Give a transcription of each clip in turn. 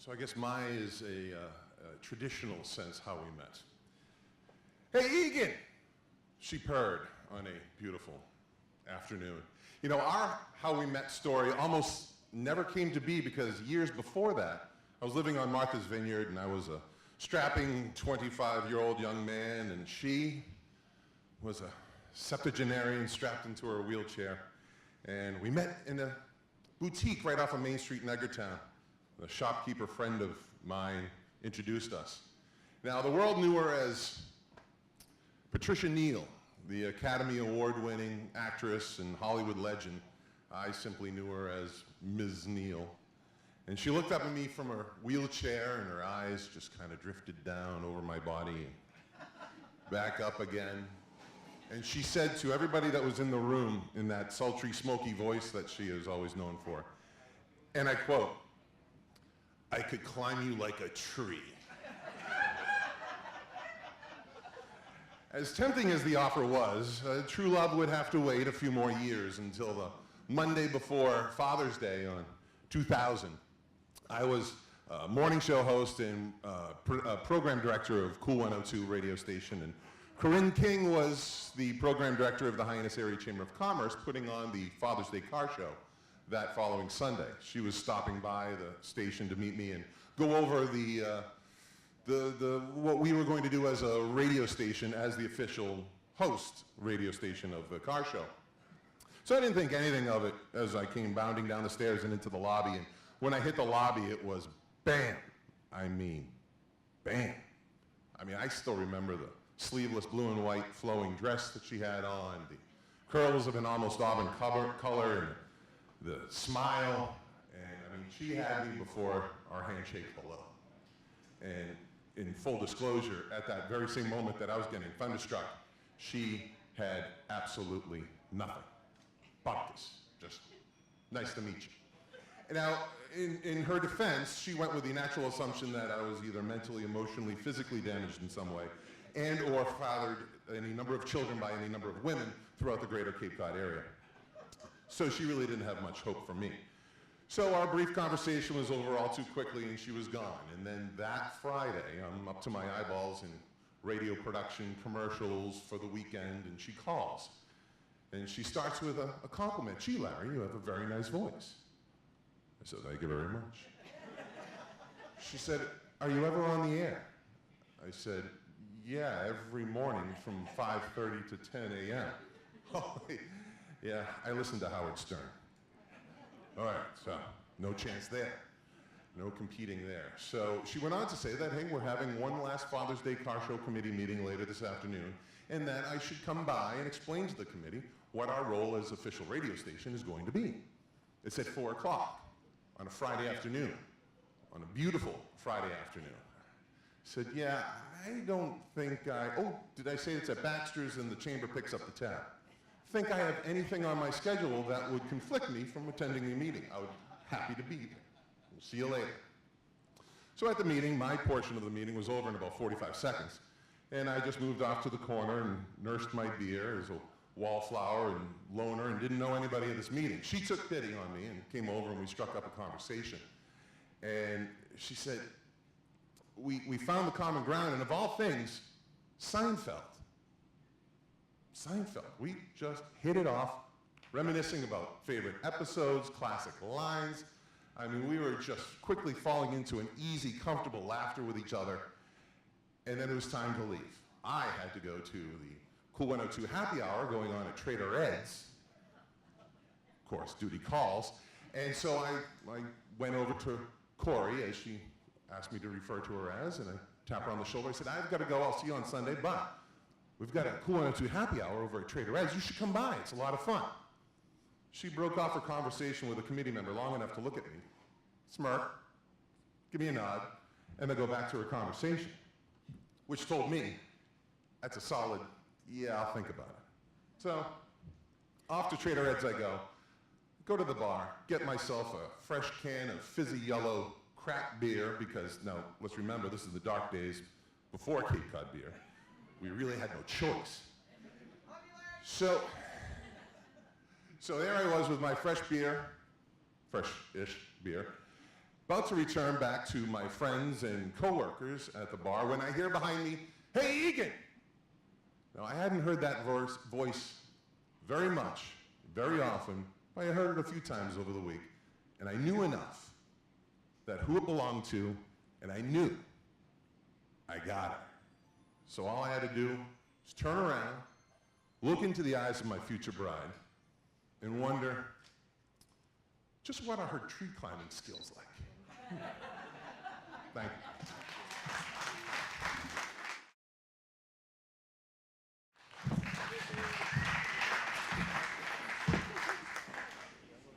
So I guess mine is a traditional sense how we met. Hey, Egan! She purred on a beautiful afternoon. You know, our how we met story almost never came to be because years before that, I was living on Martha's Vineyard and I was a strapping 25-year-old young man and she was a septuagenarian strapped into her wheelchair. And we met in a boutique right off of Main Street in Edgartown. A shopkeeper friend of mine introduced us. Now, the world knew her as Patricia Neal, the Academy Award-winning actress and Hollywood legend. I simply knew her as Ms. Neal. And she looked up at me from her wheelchair and her eyes just kind of drifted down over my body and back up again. And she said to everybody that was in the room in that sultry, smoky voice that she is always known for, and I quote, "I could climb you like a tree." As tempting as the offer was, true love would have to wait a few more years until the Monday before Father's Day on 2000. I was a morning show host and program director of Cool 102 radio station, and Corinne King was the program director of the Hyannis Area Chamber of Commerce, putting on the Father's Day car show that following Sunday. She was stopping by the station to meet me and go over what we were going to do as a radio station, as the official host radio station of the car show. So I didn't think anything of it as I came bounding down the stairs and into the lobby. And when I hit the lobby, it was bam. I mean, bam. I mean, I still remember the sleeveless blue and white flowing dress that she had on, the curls of an almost auburn color, and the smile. And I mean, she had me before our handshake hello. And in full disclosure, at that very same moment that I was getting thunderstruck, she had absolutely nothing. Bumpus, just nice to meet you. Now, in her defense, she went with the natural assumption that I was either mentally, emotionally, physically damaged in some way, and or fathered any number of children by any number of women throughout the greater Cape Cod area. So she really didn't have much hope for me. So our brief conversation was over all too quickly and she was gone. And then that Friday, I'm up to my eyeballs in radio production, commercials for the weekend, and she calls. And she starts with a compliment. "Gee, Larry, you have a very nice voice." I said, "Thank you very much." She said, "Are you ever on the air?" I said, "Yeah, every morning from 5:30 to 10 a.m. "Oh, yeah, I listen to Howard Stern." All right, so no chance there. No competing there. So she went on to say that, hey, we're having one last Father's Day car show committee meeting later this afternoon, and that I should come by and explain to the committee what our role as official radio station is going to be. It's at 4 o'clock on a Friday afternoon, on a beautiful Friday afternoon. I said, yeah, I don't think oh, did I say it's at Baxter's and the chamber picks up the tab? Think I have anything on my schedule that would conflict me from attending the meeting. I would be happy to be there. We'll see you later. So at the meeting, my portion of the meeting was over in about 45 seconds. And I just moved off to the corner and nursed my beer as a wallflower and loner and didn't know anybody at this meeting. She took pity on me and came over and we struck up a conversation. And she said, we found the common ground, and of all things, Seinfeld. Seinfeld. We just hit it off, reminiscing about favorite episodes, classic lines. I mean, we were just quickly falling into an easy, comfortable laughter with each other. And then it was time to leave. I had to go to the Cool 102 happy hour going on at Trader Ed's. Of course, duty calls. And so I went over to Corey, as she asked me to refer to her as, and I tapped her on the shoulder. I said, I've got to go. I'll see you on Sunday, but we've got a Cool 102 happy hour over at Trader Ed's. You should come by. It's a lot of fun. She broke off her conversation with a committee member long enough to look at me, smirk, give me a nod, and then go back to her conversation, which told me that's a solid, yeah, I'll think about it. So off to Trader Ed's I go to the bar, get myself a fresh can of fizzy yellow crack beer, because now let's remember this is the dark days before Cape Cod beer. We really had no choice. So there I was with my fresh beer, fresh-ish beer, About to return back to my friends and coworkers at the bar when I hear behind me, "Hey, Egan!" Now, I hadn't heard that voice very much, very often, but I heard it a few times over the week, and I knew enough that who it belonged to, and I knew I got her. So all I had to do was turn around, look into the eyes of my future bride, and wonder, just what are her tree climbing skills like? Thank you.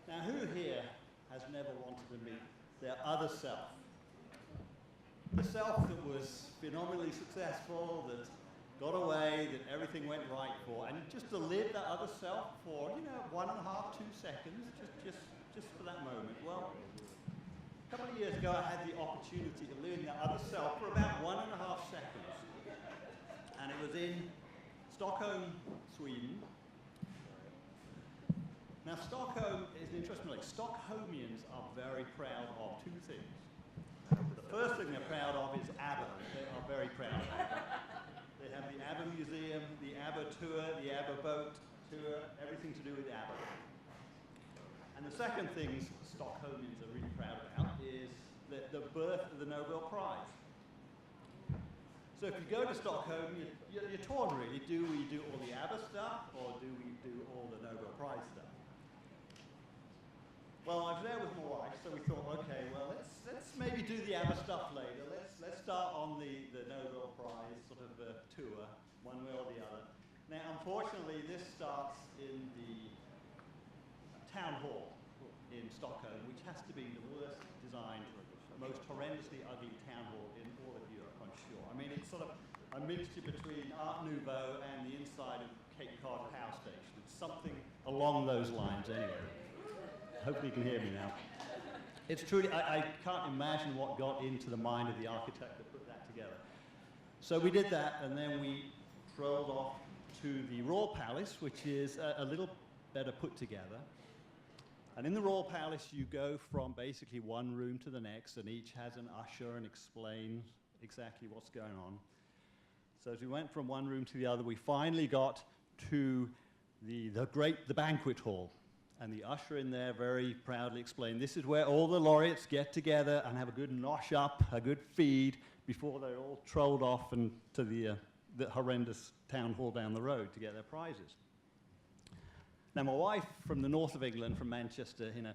Now, who here has never wanted to meet their other self? The self that was phenomenally successful, that got away, that everything went right for, and just to live that other self for, 1.5, 2 seconds, just for that moment. Well, a couple of years ago, I had the opportunity of living that other self for about 1.5 seconds. And it was in Stockholm, Sweden. Now, Stockholm is an interesting place. Stockholmians are very proud of two things. The first thing they're proud of is ABBA. They are very proud of ABBA. They have the ABBA Museum, the ABBA Tour, the ABBA Boat Tour, everything to do with ABBA. And the second thing Stockholmians are really proud about is the birth of the Nobel Prize. So if you go to Stockholm, you're torn really. Do we do all the ABBA stuff, or do we do all the Nobel Prize stuff? Well, I was there with my wife, so we thought, okay, well, let's maybe do the ABBA stuff later. Let's start on the Nobel Prize sort of tour, one way or the other. Now, unfortunately, this starts in the town hall in Stockholm, which has to be the worst designed, most horrendously ugly town hall in all of Europe, I'm sure. I mean, it's sort of a mixture between Art Nouveau and the inside of Cape Cod Power Station. It's something along those lines anyway. Hopefully you can hear me now. It's truly, I can't imagine what got into the mind of the architect that put that together. So we did that, and then we strolled off to the Royal Palace, which is a little better put together. And in the Royal Palace, you go from basically one room to the next, and each has an usher and explains exactly what's going on. So as we went from one room to the other, we finally got to the banquet hall. And the usher in there very proudly explained, this is where all the laureates get together and have a good nosh up, a good feed, before they're all trolled off and to the horrendous town hall down the road to get their prizes. Now, my wife from the north of England, from Manchester, in a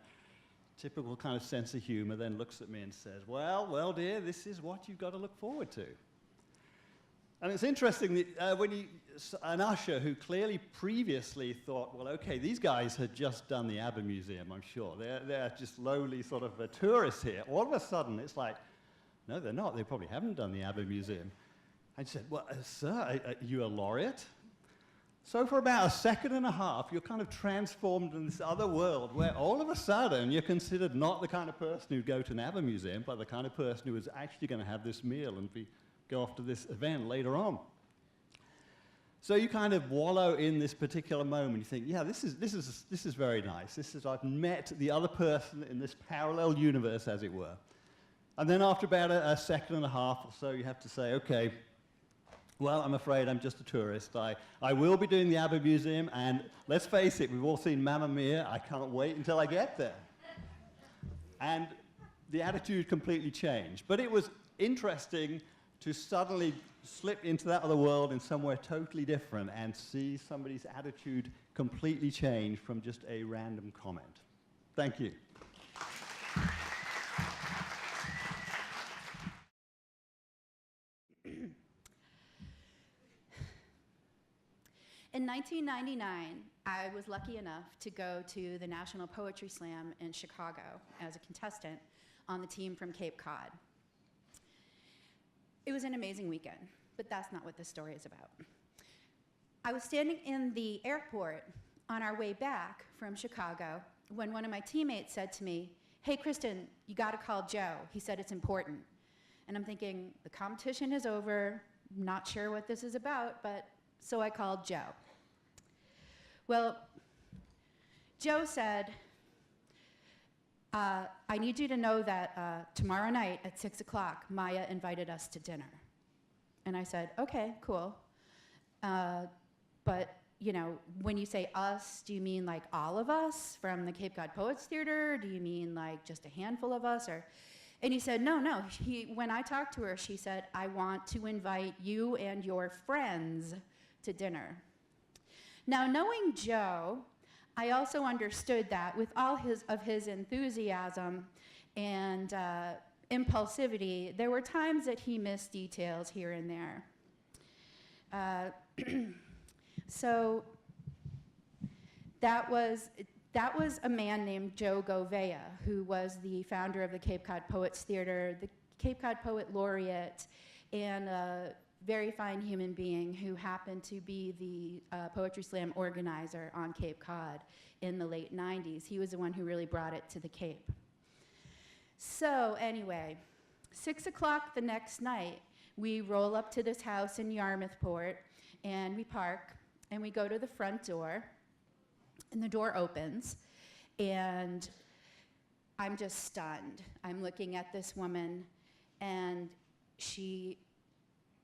typical kind of sense of humor, then looks at me and says, well, dear, this is what you've got to look forward to. And it's interesting that an usher who clearly previously thought, well, okay, these guys had just done the ABBA Museum, I'm sure. They're just lowly sort of tourists here. All of a sudden, it's like, no, they're not. They probably haven't done the ABBA Museum. I said, well, sir, are you a laureate? So for about 1.5 seconds, you're kind of transformed in this other world where all of a sudden you're considered not the kind of person who'd go to an ABBA Museum, but the kind of person who is actually going to have this meal and go off to this event later on. So you kind of wallow in this particular moment. You think, yeah, this is very nice. I've met the other person in this parallel universe, as it were. And then after about 1.5 seconds or so, you have to say, okay, well, I'm afraid I'm just a tourist. I will be doing the ABBA Museum, and let's face it, we've all seen Mamma Mia. I can't wait until I get there. And the attitude completely changed. But it was interesting to suddenly slip into that other world in somewhere totally different and see somebody's attitude completely change from just a random comment. Thank you. In 1999, I was lucky enough to go to the National Poetry Slam in Chicago as a contestant on the team from Cape Cod. It was an amazing weekend, but that's not what this story is about. I was standing in the airport on our way back from Chicago when one of my teammates said to me, "Hey, Kristen, you gotta call Joe. He said it's important." And I'm thinking, the competition is over, not sure what this is about, but so I called Joe. Well, Joe said, I need you to know that tomorrow night at 6 o'clock, Maya invited us to dinner. And I said, okay, cool. But, you know, when you say us, do you mean like all of us from the Cape Cod Poets Theater? Do you mean like just a handful of us? And he said, no. When I talked to her, she said, I want to invite you and your friends to dinner. Now, knowing Joe, I also understood that with all his enthusiasm and impulsivity, there were times that he missed details here and there. So that was a man named Joe Gouveia, who was the founder of the Cape Cod Poets Theater, the Cape Cod Poet Laureate, and a very fine human being who happened to be the Poetry Slam organizer on Cape Cod in the late 90s. He was the one who really brought it to the Cape. So anyway, 6 o'clock the next night, we roll up to this house in Yarmouthport, and we park, and we go to the front door, and the door opens, and I'm just stunned. I'm looking at this woman, and she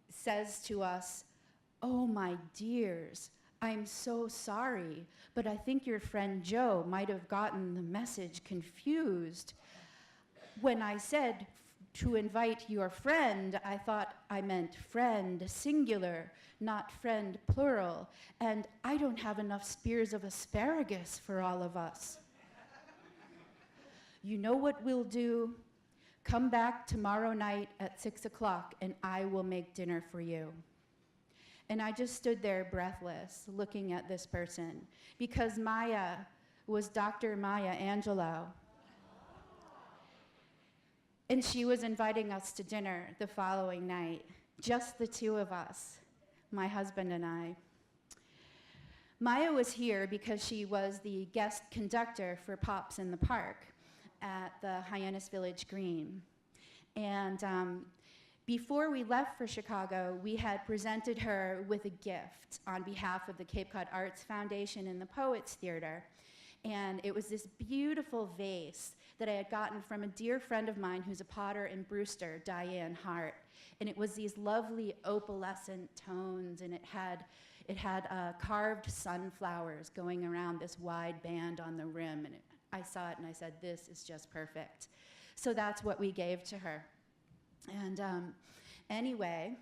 says to us, "Oh, my dears, I'm so sorry, but I think your friend Joe might have gotten the message confused. When I said to invite your friend, I thought I meant friend singular, not friend plural, and I don't have enough spears of asparagus for all of us. You know what we'll do? Come back tomorrow night at 6 o'clock and I will make dinner for you." And I just stood there breathless, looking at this person, because Maya was Dr. Maya Angelou. And she was inviting us to dinner the following night, just the two of us, my husband and I. Maya was here because she was the guest conductor for Pops in the Park at the Hyannis Village Green. And before we left for Chicago, we had presented her with a gift on behalf of the Cape Cod Arts Foundation and the Poets Theater. And it was this beautiful vase that I had gotten from a dear friend of mine who's a potter in Brewster, Diane Hart. And it was these lovely opalescent tones, and it had carved sunflowers going around this wide band on the rim. And I saw it and I said, this is just perfect. So that's what we gave to her. And anyway,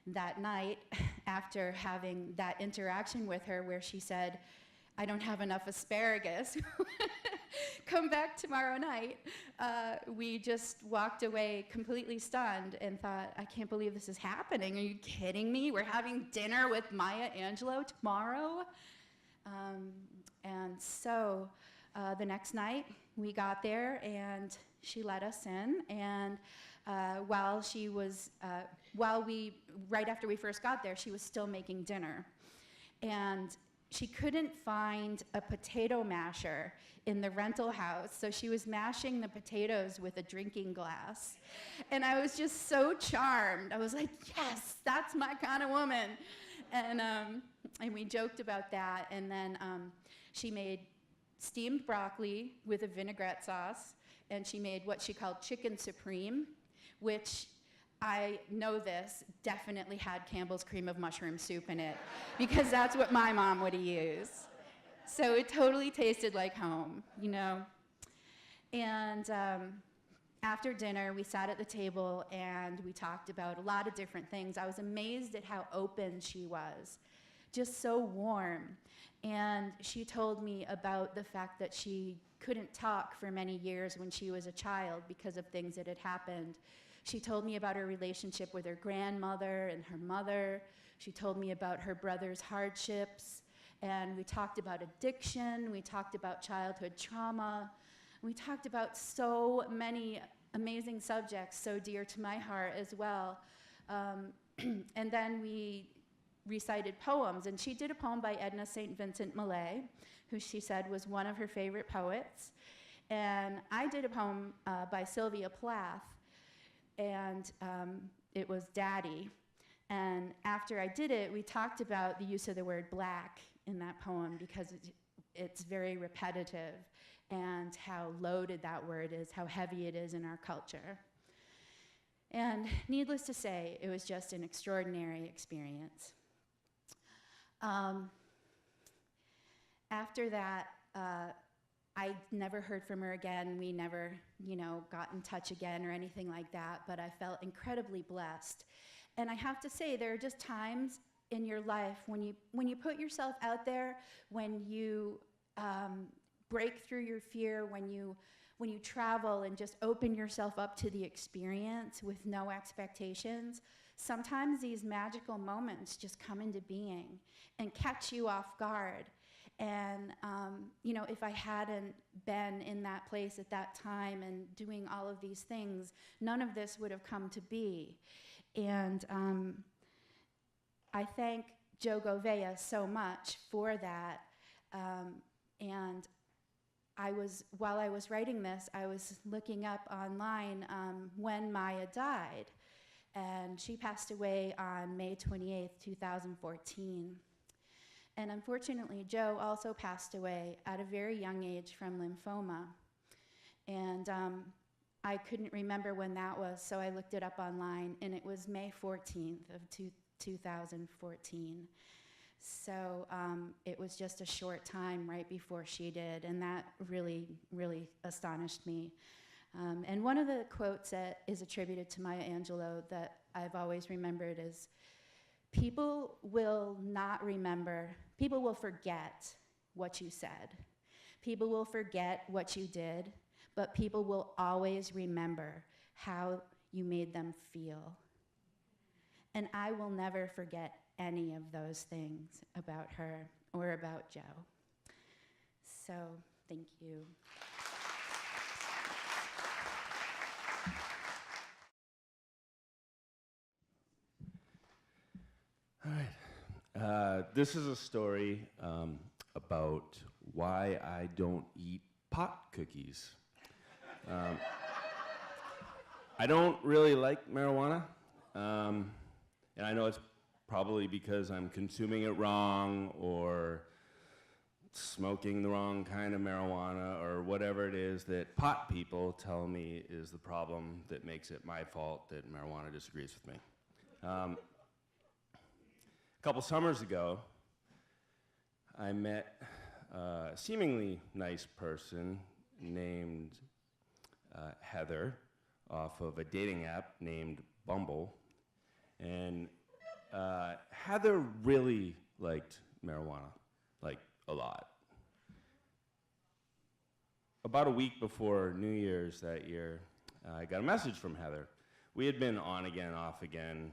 that night, after having that interaction with her where she said, "I don't have enough asparagus, come back tomorrow night," we just walked away completely stunned and thought, I can't believe this is happening. Are you kidding me? We're having dinner with Maya Angelou tomorrow? And so the next night, we got there and she let us in, and right after we first got there, she was still making dinner. And she couldn't find a potato masher in the rental house, so she was mashing the potatoes with a drinking glass. And I was just so charmed. I was like, yes, that's my kind of woman. And we joked about that, and then she made steamed broccoli with a vinaigrette sauce, and she made what she called chicken supreme, which I know this definitely had Campbell's cream of mushroom soup in it, because that's what my mom would use. So it totally tasted like home, you know? And after dinner, we sat at the table and we talked about a lot of different things. I was amazed at how open she was, just so warm. And she told me about the fact that she couldn't talk for many years when she was a child because of things that had happened. She told me about her relationship with her grandmother and her mother. She told me about her brother's hardships. And we talked about addiction. We talked about childhood trauma. We talked about so many amazing subjects so dear to my heart as well. And then we recited poems. And she did a poem by Edna St. Vincent Millay, who she said was one of her favorite poets. And I did a poem by Sylvia Plath, and it was Daddy. And after I did it, we talked about the use of the word black in that poem because it's very repetitive, and how loaded that word is, how heavy it is in our culture. And needless to say, it was just an extraordinary experience. After that, I never heard from her again. We never, got in touch again or anything like that, but I felt incredibly blessed. And I have to say, there are just times in your life when you put yourself out there, when you break through your fear, when you travel and just open yourself up to the experience with no expectations, sometimes these magical moments just come into being and catch you off guard. And, if I hadn't been in that place at that time and doing all of these things, none of this would have come to be. And I thank Joe Gouveia so much for that. And while I was writing this, I was looking up online when Maya died. And she passed away on May 28th, 2014. And unfortunately, Joe also passed away at a very young age from lymphoma. And I couldn't remember when that was, so I looked it up online, and it was May 14th of 2014. So it was just a short time right before she did, and that really, really astonished me. And one of the quotes that is attributed to Maya Angelou that I've always remembered is, people will not remember, people will forget what you said. People will forget what you did, but people will always remember how you made them feel. And I will never forget any of those things about her or about Joe. So, thank you. All right. This is a story about why I don't eat pot cookies. I don't really like marijuana, and I know it's probably because I'm consuming it wrong or smoking the wrong kind of marijuana or whatever it is that pot people tell me is the problem that makes it my fault that marijuana disagrees with me. A couple summers ago, I met a seemingly nice person named Heather off of a dating app named Bumble. And Heather really liked marijuana, like a lot. About a week before New Year's that year, I got a message from Heather. We had been on again, off again.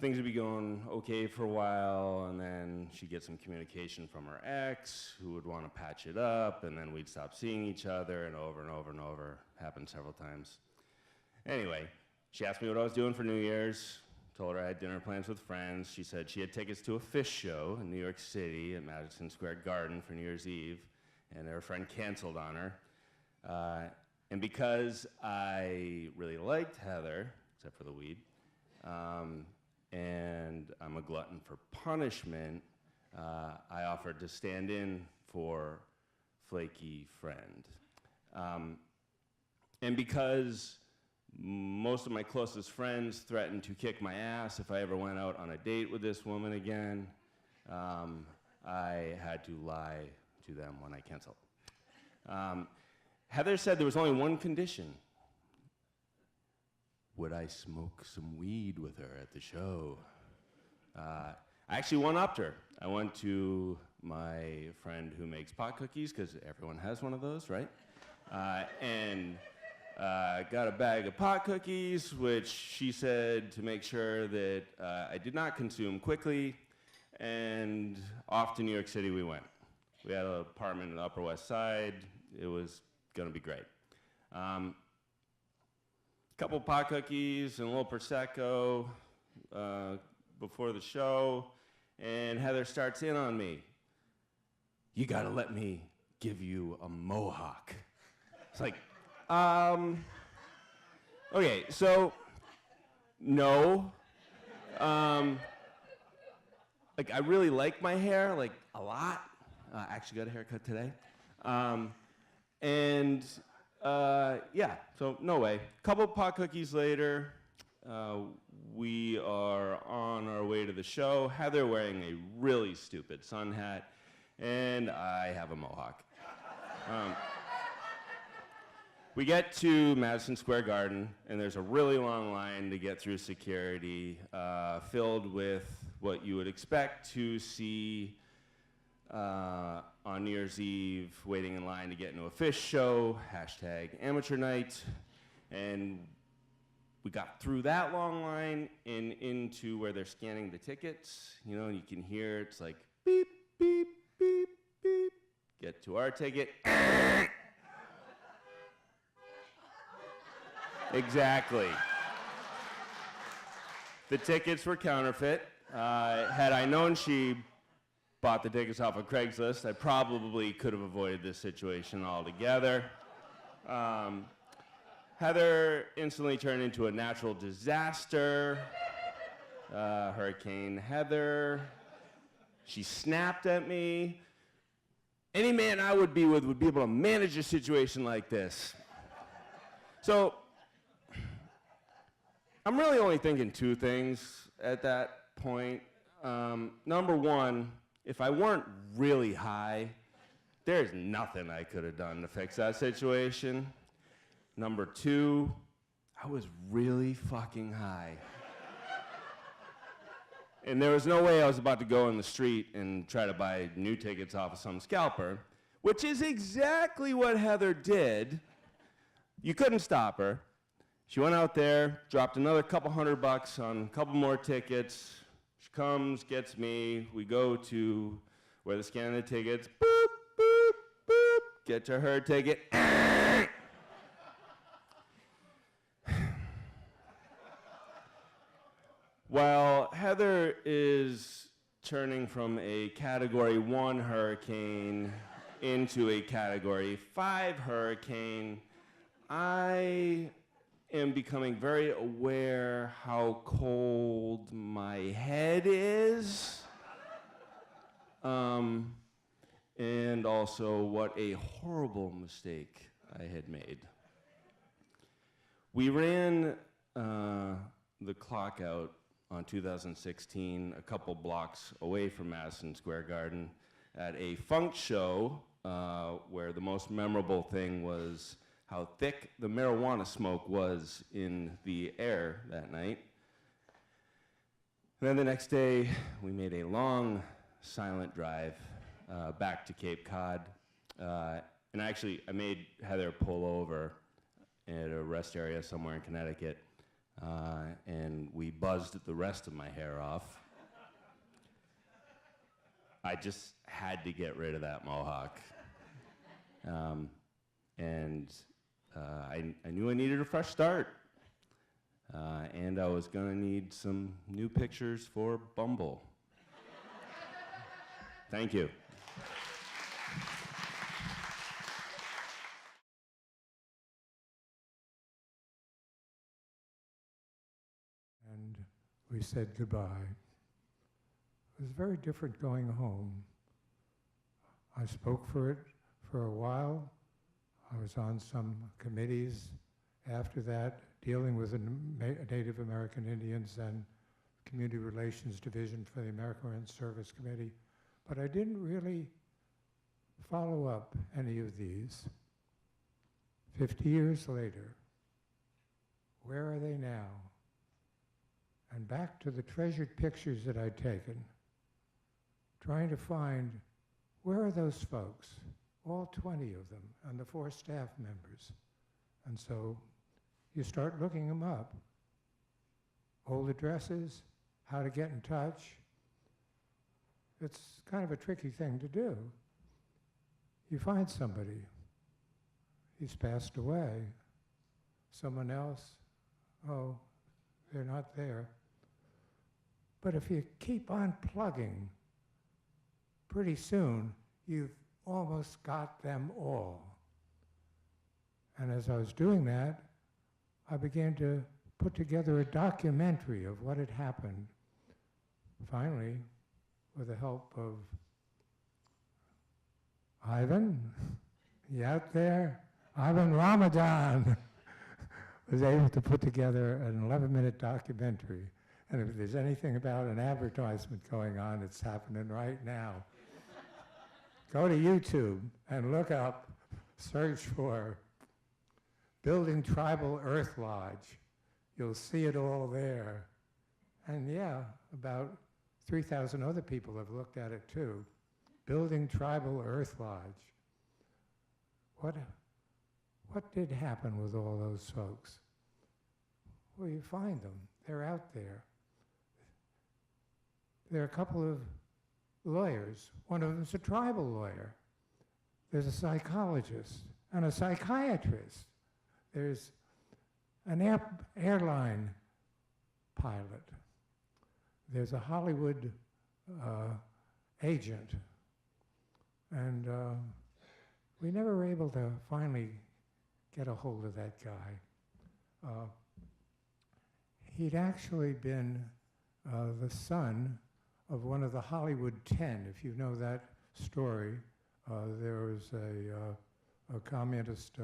Things would be going okay for a while, and then she'd get some communication from her ex, who would want to patch it up, and then we'd stop seeing each other, and over and over and over. Happened several times. Anyway, she asked me what I was doing for New Year's, told her I had dinner plans with friends. She said she had tickets to a Phish show in New York City at Madison Square Garden for New Year's Eve, and her friend canceled on her. And because I really liked Heather, except for the weed, and I'm a glutton for punishment, I offered to stand in for Flaky Friend. And because most of my closest friends threatened to kick my ass if I ever went out on a date with this woman again, I had to lie to them when I canceled. Heather said there was only one condition. Would I smoke some weed with her at the show? I actually one-upped her. I went to my friend who makes pot cookies, because everyone has one of those, right? And got a bag of pot cookies, which she said to make sure that I did not consume quickly, and off to New York City we went. We had an apartment in the Upper West Side. It was gonna be great. Couple pot cookies and a little Prosecco before the show, and Heather starts in on me. You gotta let me give you a mohawk. It's like, okay, so, no. Like, I really like my hair, like, a lot. I actually got a haircut today. Yeah, so no way. Couple pot cookies later, we are on our way to the show. Heather wearing a really stupid sun hat, and I have a mohawk. We get to Madison Square Garden, and there's a really long line to get through security, filled with what you would expect to see on New Year's Eve, waiting in line to get into a Phish show, #amateur night. And we got through that long line and into where they're scanning the tickets. You know, and you can hear it's like beep, beep, beep, beep. Get to our ticket. Exactly. The tickets were counterfeit. Had I known she bought the tickets off of Craigslist, I probably could have avoided this situation altogether. Heather instantly turned into a natural disaster. Hurricane Heather. She snapped at me. Any man I would be with would be able to manage a situation like this. So, I'm really only thinking two things at that point. Number one, if I weren't really high, there's nothing I could have done to fix that situation. Number two, I was really fucking high. And there was no way I was about to go in the street and try to buy new tickets off of some scalper, which is exactly what Heather did. You couldn't stop her. She went out there, dropped another couple $100 on a couple more tickets. She comes, gets me. We go to where they scan the tickets. Boop, boop, boop. Get to her ticket. While Heather is turning from a Category 1 hurricane into a Category 5 hurricane, I am becoming very aware how cold my head is, and also what a horrible mistake I had made. We ran the clock out on 2016 a couple blocks away from Madison Square Garden at a funk show where the most memorable thing was how thick the marijuana smoke was in the air that night. And then the next day, we made a long, silent drive back to Cape Cod. And actually, I made Heather pull over at a rest area somewhere in Connecticut, and we buzzed the rest of my hair off. I just had to get rid of that mohawk. I knew I needed a fresh start. And I was going to need some new pictures for Bumble. Thank you. And we said goodbye. It was very different going home. I spoke for it for a while. I was on some committees after that, dealing with the Native American Indians and Community Relations Division for the American Indian Service Committee, but I didn't really follow up any of these. 50 years later, where are they now? And back to the treasured pictures that I'd taken, trying to find where are those folks, all 20 of them, and the 4 staff members. And so you start looking them up. Old addresses, how to get in touch. It's kind of a tricky thing to do. You find somebody, he's passed away. Someone else, oh, they're not there. But if you keep on plugging, pretty soon you've almost got them all. And as I was doing that, I began to put together a documentary of what had happened. Finally, with the help of Ivan You out there? Ivan Ramadan was able to put together an 11-minute documentary. And if there's anything about an advertisement going on, it's happening right now. Go to YouTube and look up, search for Building Tribal Earth Lodge. You'll see it all there. And yeah, about 3,000 other people have looked at it too. Building Tribal Earth Lodge. What did happen with all those folks? Well, you find them. They're out there. There are a couple of lawyers. One of them's a tribal lawyer. There's a psychologist and a psychiatrist. There's an airline pilot. There's a Hollywood agent. And we never were able to finally get a hold of that guy. He'd actually been the son of one of the Hollywood 10, if you know that story. There was a communist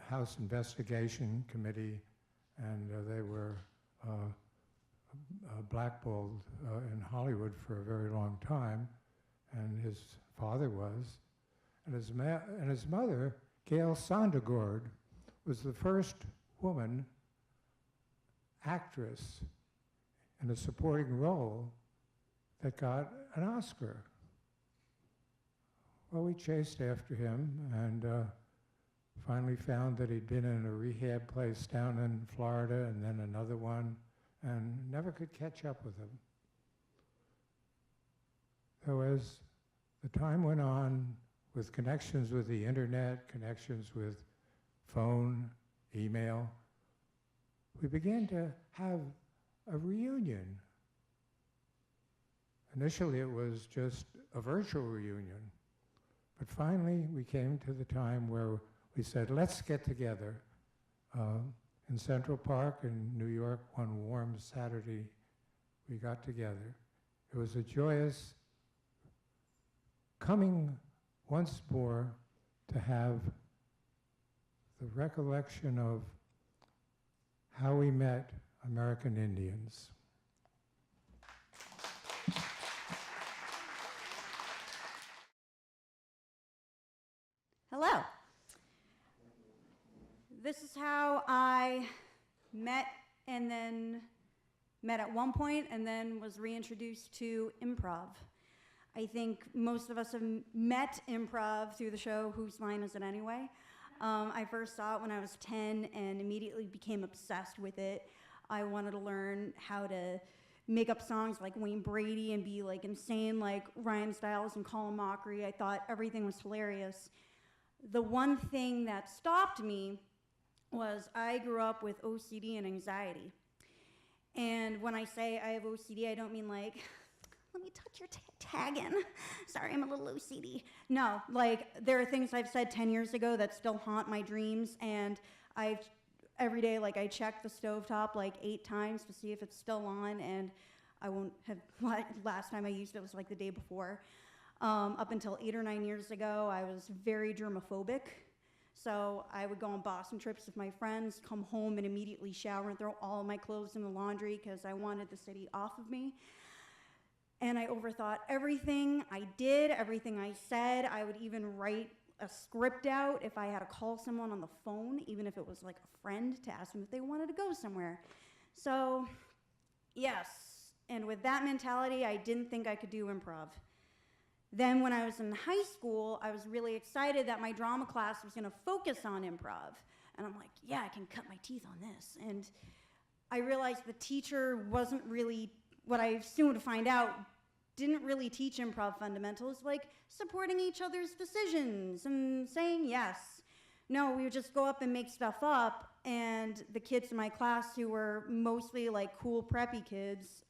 House Investigation Committee, and they were blackballed in Hollywood for a very long time, and his father was. And his mother, Gail Sondergaard, was the first woman actress in a supporting role that got an Oscar. Well, we chased after him and finally found that he'd been in a rehab place down in Florida and then another one, and never could catch up with him. So as the time went on, with connections with the internet, connections with phone, email, we began to have a reunion. Initially, it was just a virtual reunion. But finally, we came to the time where we said, let's get together. In Central Park in New York, one warm Saturday, we got together. It was a joyous coming once more to have the recollection of how we met American Indians. Hello. This is how I met at one point and then was reintroduced to improv. I think most of us have met improv through the show Whose Line Is It Anyway? I first saw it when I was 10 and immediately became obsessed with it. I wanted to learn how to make up songs like Wayne Brady and be like insane like Ryan Stiles and Colin Mockery. I thought everything was hilarious. The one thing that stopped me was I grew up with OCD and anxiety. And when I say I have OCD, I don't mean like, let me touch your tag in. Sorry, I'm a little OCD. No, like there are things I've said 10 years ago that still haunt my dreams, and every day, like I check the stovetop like 8 times to see if it's still on, and I won't have, last time I used it was like the day before. Up until 8 or 9 years ago, I was very germophobic. So I would go on Boston trips with my friends, come home and immediately shower and throw all of my clothes in the laundry because I wanted the city off of me. And I overthought everything I did, everything I said. I would even write a script out if I had to call someone on the phone, even if it was like a friend, to ask them if they wanted to go somewhere. So, yes. And with that mentality, I didn't think I could do improv. Then when I was in high school, I was really excited that my drama class was going to focus on improv. And I'm like, yeah, I can cut my teeth on this. And I realized the teacher wasn't really, what I soon to find out, didn't really teach improv fundamentals, like supporting each other's decisions and saying yes. No, we would just go up and make stuff up, and the kids in my class who were mostly like cool preppy kids,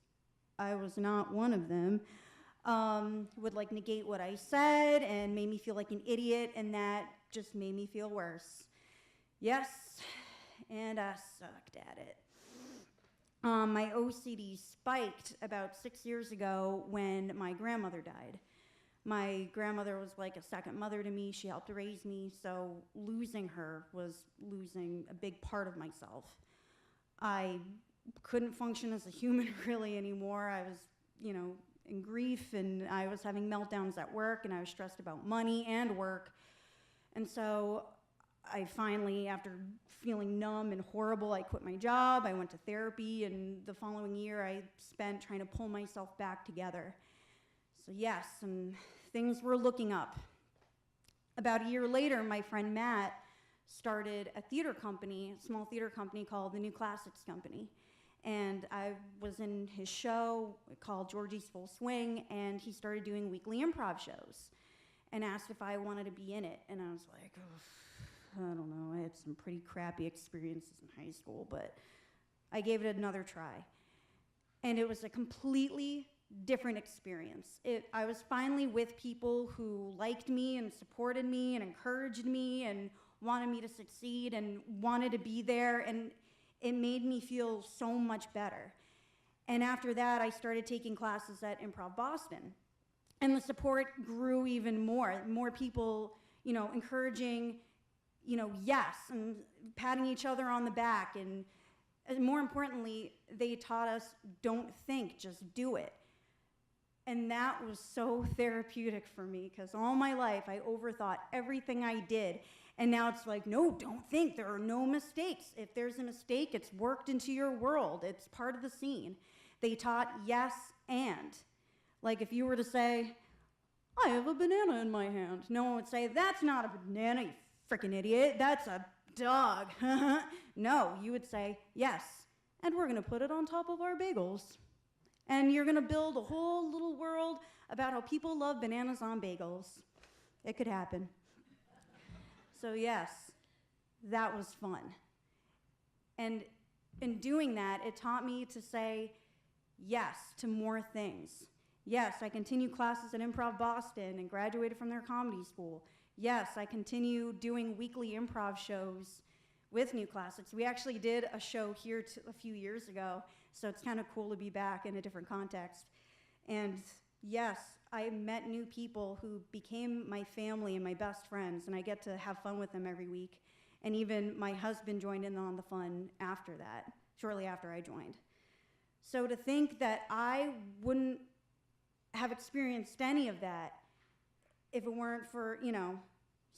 I was not one of them, would like negate what I said and made me feel like an idiot, and that just made me feel worse. Yes, and I sucked at it. My OCD spiked about 6 years ago when my grandmother died. My grandmother was like a second mother to me. She helped raise me, so losing her was losing a big part of myself. I couldn't function as a human really anymore. I was, in grief, and I was having meltdowns at work, and I was stressed about money and work. And so I finally, after feeling numb and horrible, I quit my job. I went to therapy, and the following year I spent trying to pull myself back together. So yes, and things were looking up. About a year later, my friend Matt started a theater company, a small theater company called the New Classics Company. And I was in his show called Georgie's Full Swing, and he started doing weekly improv shows and asked if I wanted to be in it. And I was like, I don't know, I had some pretty crappy experiences in high school, but I gave it another try. And it was a completely different experience. I was finally with people who liked me and supported me and encouraged me and wanted me to succeed and wanted to be there, and it made me feel so much better. And after that, I started taking classes at Improv Boston. And the support grew even more. More people, encouraging, yes, and patting each other on the back. And more importantly, they taught us, don't think, just do it. And that was so therapeutic for me, because all my life I overthought everything I did. And now it's like, no, don't think. There are no mistakes. If there's a mistake, it's worked into your world. It's part of the scene. They taught yes and. Like if you were to say, I have a banana in my hand, no one would say, that's not a banana, you freaking idiot. That's a dog. No, you would say, yes, and we're going to put it on top of our bagels. And you're going to build a whole little world about how people love bananas on bagels. It could happen. So yes, that was fun. And in doing that, it taught me to say yes to more things. Yes, I continue classes at Improv Boston and graduated from their comedy school. Yes, I continue doing weekly improv shows with New Classics. We actually did a show here a few years ago, so it's kind of cool to be back in a different context. And yes, I met new people who became my family and my best friends, and I get to have fun with them every week. And even my husband joined in on the fun after that, shortly after I joined. So to think that I wouldn't have experienced any of that if it weren't for,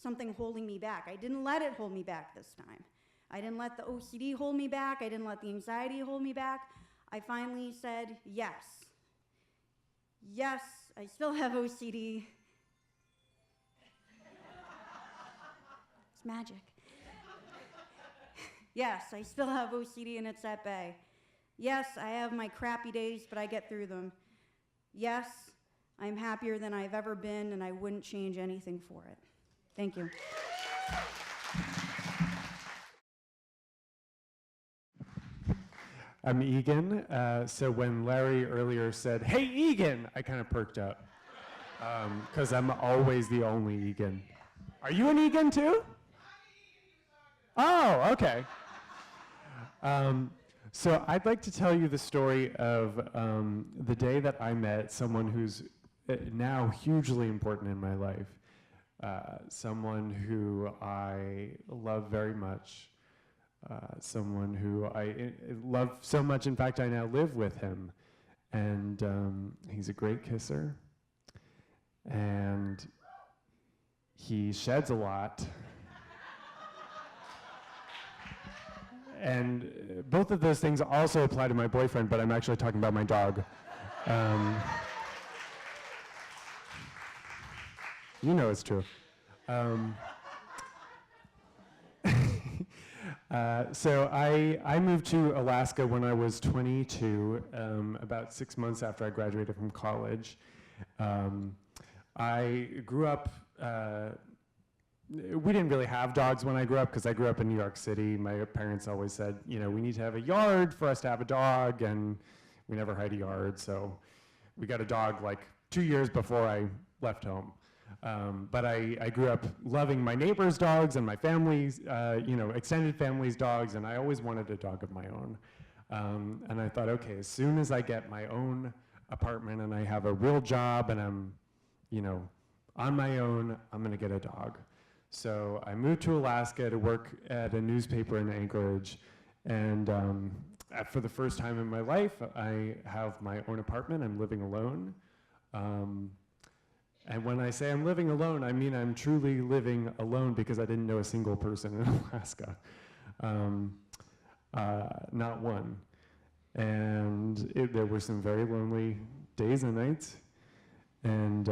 something holding me back. I didn't let it hold me back this time. I didn't let the OCD hold me back. I didn't let the anxiety hold me back. I finally said yes. Yes, I still have OCD. It's magic. Yes, I still have OCD and it's at bay. Yes, I have my crappy days, but I get through them. Yes, I'm happier than I've ever been, and I wouldn't change anything for it. Thank you. I'm Egan. So when Larry earlier said, "Hey, Egan," I kind of perked up because I'm always the only Egan. Are you an Egan too? Oh, okay. So I'd like to tell you the story of the day that I met someone who's now hugely important in my life, someone who I love very much, someone who I love so much, in fact, I now live with him. And he's a great kisser, and he sheds a lot. And both of those things also apply to my boyfriend, but I'm actually talking about my dog. You know it's true. So I moved to Alaska when I was 22, about 6 months after I graduated from college. I grew up, we didn't really have dogs when I grew up because I grew up in New York City. My parents always said, we need to have a yard for us to have a dog, and we never had a yard, so we got a dog like 2 years before I left home. But I grew up loving my neighbors' dogs and my family's, extended family's dogs, and I always wanted a dog of my own. And I thought, okay, as soon as I get my own apartment and I have a real job and I'm, on my own, I'm going to get a dog. So I moved to Alaska to work at a newspaper in Anchorage. And for the first time in my life, I have my own apartment. I'm living alone. And when I say I'm living alone, I mean I'm truly living alone because I didn't know a single person in Alaska. Not one. And there were some very lonely days and nights. And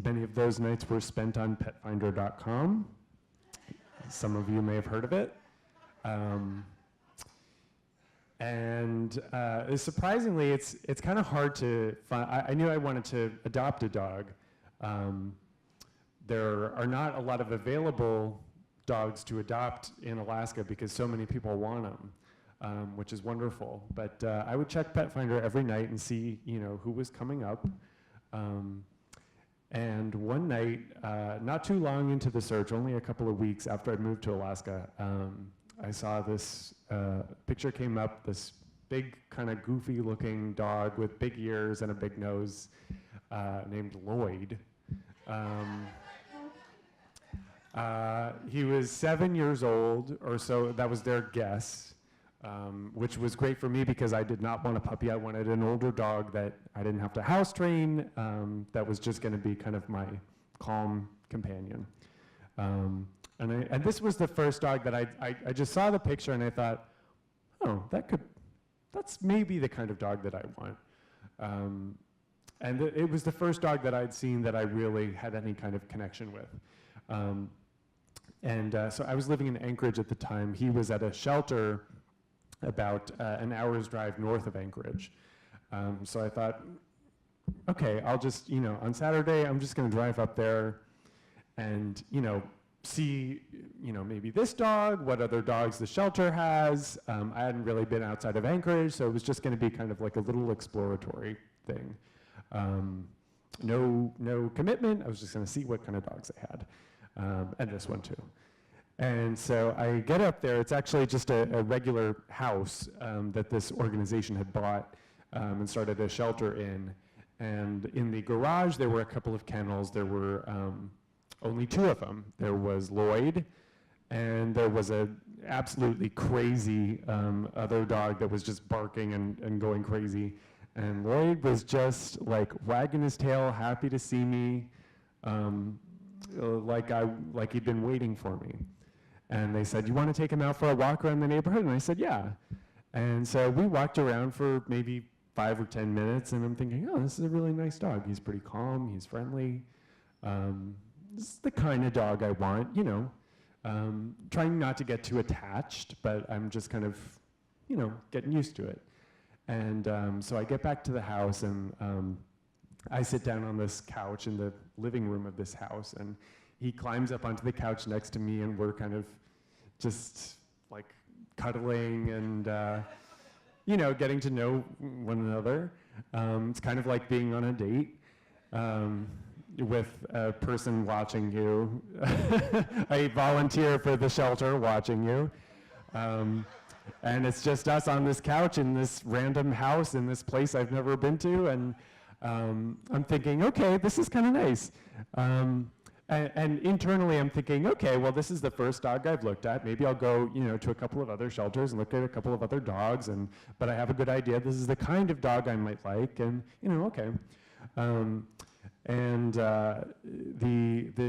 many of those nights were spent on petfinder.com. Some of you may have heard of it. Surprisingly, it's kind of hard to find. I knew I wanted to adopt a dog. There are not a lot of available dogs to adopt in Alaska because so many people want them, which is wonderful. But I would check Petfinder every night and see, who was coming up. And one night, not too long into the search, only a couple of weeks after I moved to Alaska, I saw this picture came up, this big kind of goofy looking dog with big ears and a big nose named Lloyd. He was 7 years old or so, that was their guess, which was great for me because I did not want a puppy. I wanted an older dog that I didn't have to house train, that was just gonna be kind of my calm companion. And this was the first dog that I just saw the picture and I thought, oh, that's maybe the kind of dog that I want. It was the first dog that I'd seen that I really had any kind of connection with. So I was living in Anchorage at the time. He was at a shelter about an hour's drive north of Anchorage. So I thought, okay, I'll just, on Saturday, I'm just gonna drive up there and, see, maybe this dog, what other dogs the shelter has. I hadn't really been outside of Anchorage, so it was just gonna be kind of like a little exploratory thing. No commitment, I was just gonna see what kind of dogs they had, and this one too. And so I get up there, it's actually just a regular house that this organization had bought and started a shelter in. And in the garage, there were a couple of kennels. There were only two of them. There was Lloyd, and there was a absolutely crazy other dog that was just barking and going crazy. And Lloyd was just like wagging his tail, happy to see me, like he'd been waiting for me. And they said, you want to take him out for a walk around the neighborhood? And I said, yeah. And so we walked around for maybe 5 or 10 minutes, and I'm thinking, oh, this is a really nice dog. He's pretty calm, he's friendly. This is the kind of dog I want, trying not to get too attached, but I'm just kind of, getting used to it. And so I get back to the house, and I sit down on this couch in the living room of this house, and he climbs up onto the couch next to me, and we're kind of just like cuddling and, getting to know one another. It's kind of like being on a date with a person watching you, a volunteer for the shelter watching you. And it's just us on this couch in this random house in this place I've never been to. And I'm thinking, okay, this is kind of nice. And internally I'm thinking, okay, well, this is the first dog I've looked at. Maybe I'll go, to a couple of other shelters and look at a couple of other dogs. But I have a good idea. This is the kind of dog I might like. And, okay. The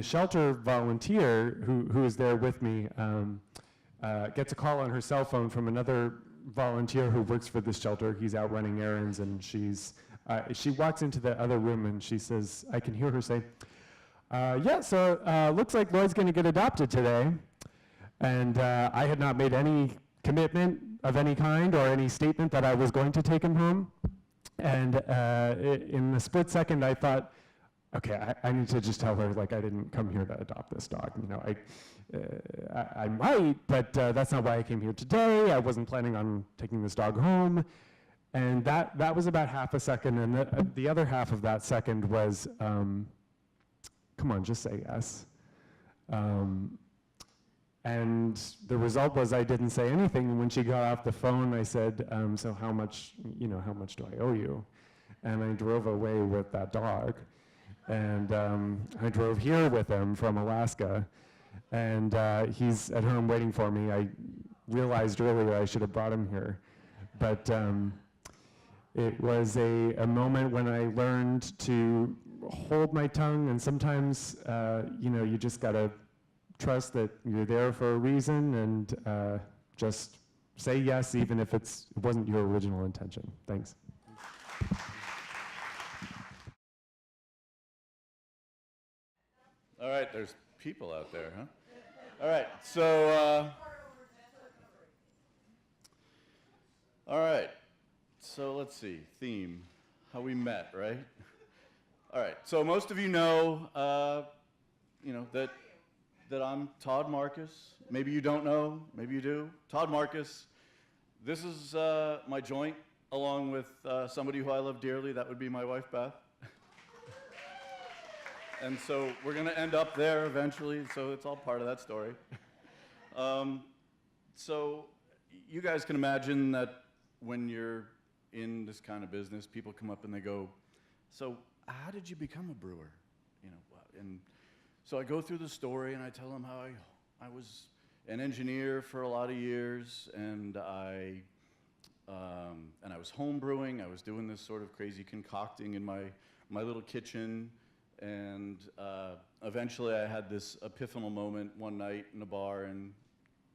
shelter volunteer who is there with me gets a call on her cell phone from another volunteer who works for this shelter. He's out running errands, and she walks into the other room, and she says, I can hear her say, looks like Lloyd's going to get adopted today. And I had not made any commitment of any kind or any statement that I was going to take him home. And in the split second, I thought, okay, I need to just tell her, like, I didn't come here to adopt this dog. I might, but that's not why I came here today. I wasn't planning on taking this dog home. And that was about half a second. And the other half of that second was, come on, just say yes. And the result was I didn't say anything. And when she got off the phone, I said, so how much do I owe you? And I drove away with that dog. And I drove here with him from Alaska, and he's at home waiting for me. I realized earlier I should have brought him here, but it was a moment when I learned to hold my tongue, and sometimes, you just gotta trust that you're there for a reason, and just say yes, even if it wasn't your original intention. Thanks. All right, there's people out there, huh? All right, so, let's see, theme, how we met, right? All right, so most of you know, that I'm Todd Marcus. Maybe you don't know, maybe you do. Todd Marcus. This is my joint, along with somebody who I love dearly. That would be my wife, Beth. And so we're going to end up there eventually, so it's all part of that story. So you guys can imagine that when you're in this kind of business, people come up and they go, so how did you become a brewer? And so I go through the story and I tell them how I was an engineer for a lot of years, and I was home brewing. I was doing this sort of crazy concocting in my little kitchen. And eventually I had this epiphanal moment one night in a bar in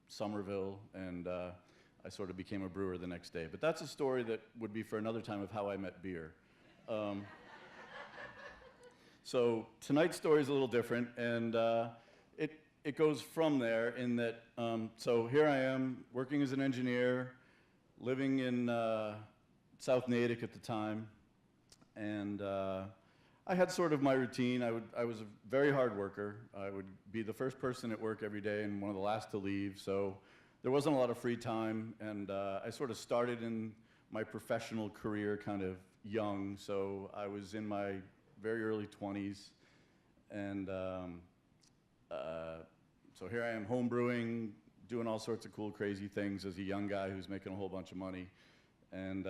Somerville, and I sort of became a brewer the next day. But that's a story that would be for another time of how I met beer. So tonight's story is a little different, and it goes from there in that, so here I am working as an engineer, living in South Natick at the time, and I had sort of my routine. I was a very hard worker. I would be the first person at work every day and one of the last to leave, so there wasn't a lot of free time, and I sort of started in my professional career kind of young, so I was in my very early 20s, and so here I am home brewing, doing all sorts of cool, crazy things as a young guy who's making a whole bunch of money, and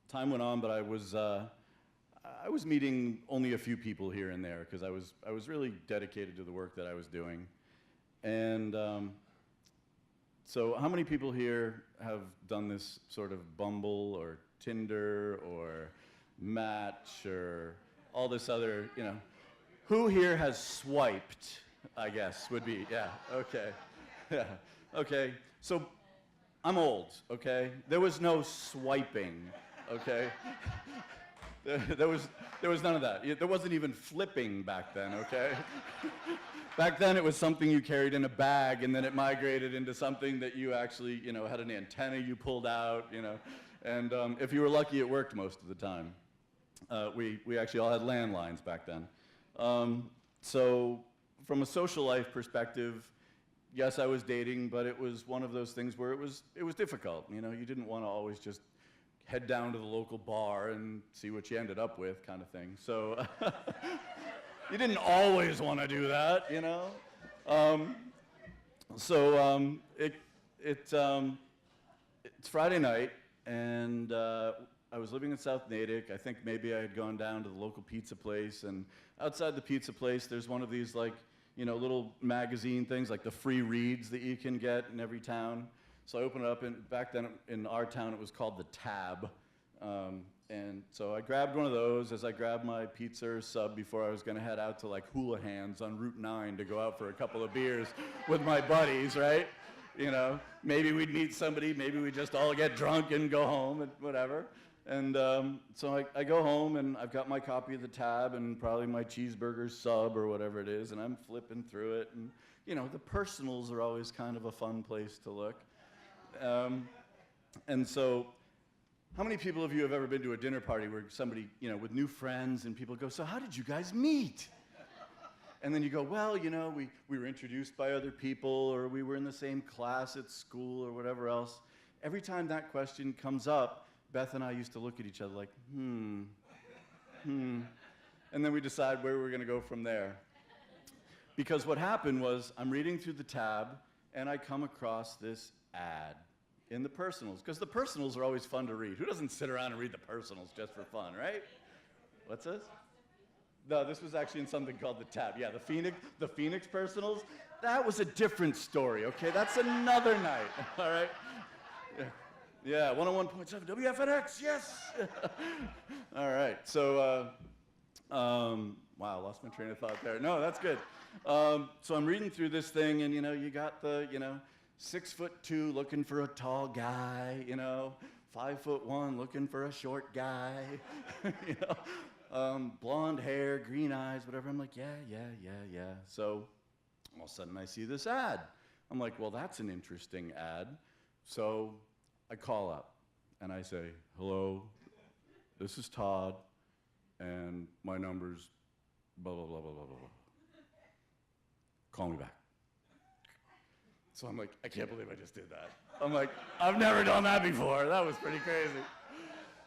time went on, but I was meeting only a few people here and there because I was really dedicated to the work that I was doing. And so how many people here have done this sort of Bumble or Tinder or Match or all this other, who here has swiped, I guess, would be, yeah, okay. Yeah, okay. So I'm old, okay? There was no swiping, okay? There was none of that. There wasn't even flipping back then, okay? Back then it was something you carried in a bag, and then it migrated into something that you actually, had an antenna you pulled out, and if you were lucky, it worked most of the time. We actually all had landlines back then. So from a social life perspective, yes, I was dating, but it was one of those things where it was difficult. You didn't want to always just head down to the local bar and see what you ended up with, kind of thing. So you didn't always want to do that, It's Friday night, and I was living in South Natick. I think maybe I had gone down to the local pizza place, and outside the pizza place, there's one of these little magazine things, like the free reads that you can get in every town. So I opened it up, and back then in our town, it was called the Tab. And so I grabbed one of those as I grabbed my pizza or sub before I was going to head out to Hula Hands on Route 9 to go out for a couple of beers with my buddies, right? Maybe we'd meet somebody, maybe we'd just all get drunk and go home and whatever. And so I go home, and I've got my copy of the Tab and probably my cheeseburger sub or whatever it is, and I'm flipping through it. And, the personals are always kind of a fun place to look. And so how many people of you have ever been to a dinner party where somebody, with new friends, and people go, so how did you guys meet? And then you go, well, we were introduced by other people, or we were in the same class at school, or whatever else. Every time that question comes up, Beth and I used to look at each other like, And then we decide where we're going to go from there. Because what happened was, I'm reading through the Tab, and I come across this ad in the personals, because the personals are always fun to read. Who doesn't sit around and read the personals just for fun, right? What's this? No, this was actually in something called the Tab. Yeah, the Phoenix Personals. That was a different story, okay? That's another night, all right? Yeah, 101.7 WFNX, yes! All right, so, wow, lost my train of thought there. No, that's good. So I'm reading through this thing, and, you got the, 6'2" looking for a tall guy, 5'1" looking for a short guy, blonde hair, green eyes, whatever. I'm like, yeah. So all of a sudden I see this ad. I'm like, well, that's an interesting ad. So I call up and I say, hello, this is Todd, and my number's blah, blah, blah, blah, blah, blah. Call me back. So I'm like, I can't believe I just did that. I'm like, I've never done that before. That was pretty crazy.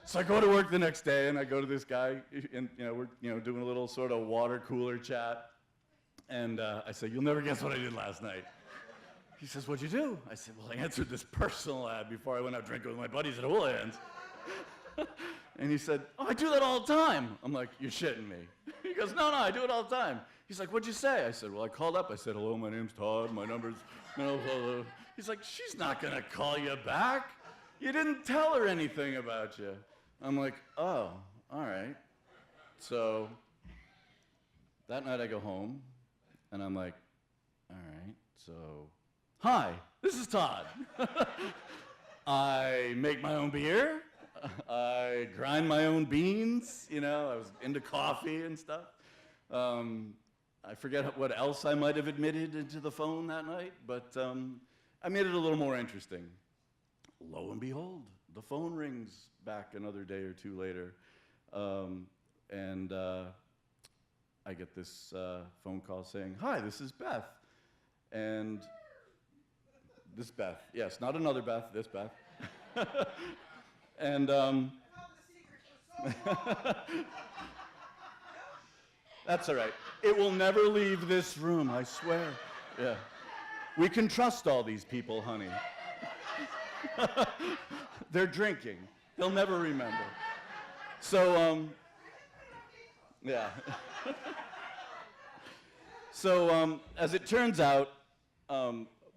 So I go to work the next day, and I go to this guy, and we're doing a little sort of water cooler chat, and I say, you'll never guess what I did last night. He says, what'd you do? I said, well, I answered this personal ad before I went out drinking with my buddies at Houlihan's. And he said, oh, I do that all the time. I'm like, you're shitting me. He goes, no, I do it all the time. He's like, what'd you say? I said, well, I called up. I said, hello, my name's Todd. My number's, He's like, she's not going to call you back. You didn't tell her anything about you. I'm like, oh, all right. So that night I go home, and I'm like, all right, so, hi, this is Todd. I make my own beer. I grind my own beans. I was into coffee and stuff. I forget what else I might have admitted into the phone that night, but I made it a little more interesting. Lo and behold, the phone rings back another day or two later, and I get this phone call saying, hi, this is Beth. And this Beth, yes, not another Beth, this Beth. And that's all right. It will never leave this room, I swear. Yeah. We can trust all these people, honey. They're drinking. They'll never remember. So, yeah. So, as it turns out,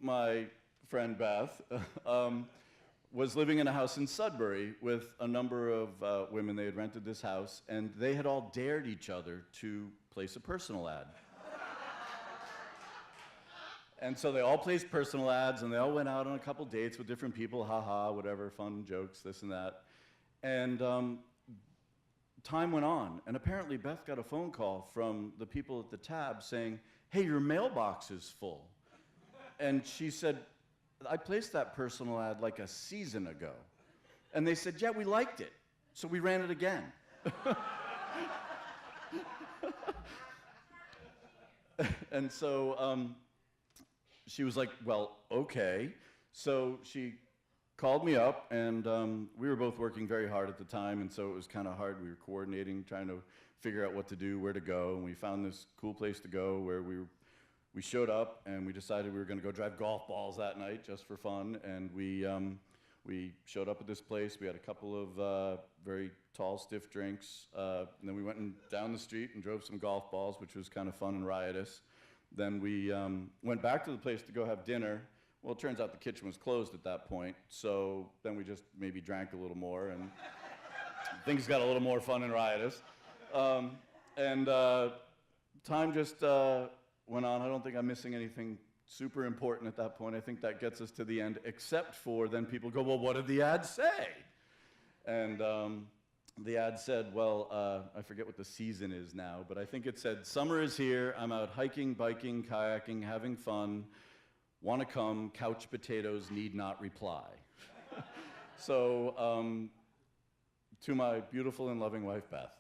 my friend Beth was living in a house in Sudbury with a number of women. They had rented this house, and they had all dared each other to place a personal ad. And so they all placed personal ads, and they all went out on a couple dates with different people, whatever, fun jokes, this and that. And time went on, and apparently Beth got a phone call from the people at the Tab saying, hey, your mailbox is full. And she said, I placed that personal ad like a season ago. And they said, yeah, we liked it, so we ran it again. And so she was like, well, okay. So she called me up, and we were both working very hard at the time, and so it was kind of hard. We were coordinating, trying to figure out what to do, where to go, and we found this cool place to go where we showed up, and we decided we were going to go drive golf balls that night just for fun, and we showed up at this place. We had a couple of very tall, stiff drinks, and then we went down the street and drove some golf balls, which was kind of fun and riotous. Then we went back to the place to go have dinner. Well, it turns out the kitchen was closed at that point, so then we just maybe drank a little more, and things got a little more fun and riotous. And time just went on. I don't think I'm missing anything super important at that point. I think that gets us to the end, except for then people go, well, what did the ad say? And the ad said, well, I forget what the season is now, but I think it said, summer is here, I'm out hiking, biking, kayaking, having fun, want to come, couch potatoes need not reply. So, to my beautiful and loving wife, Beth,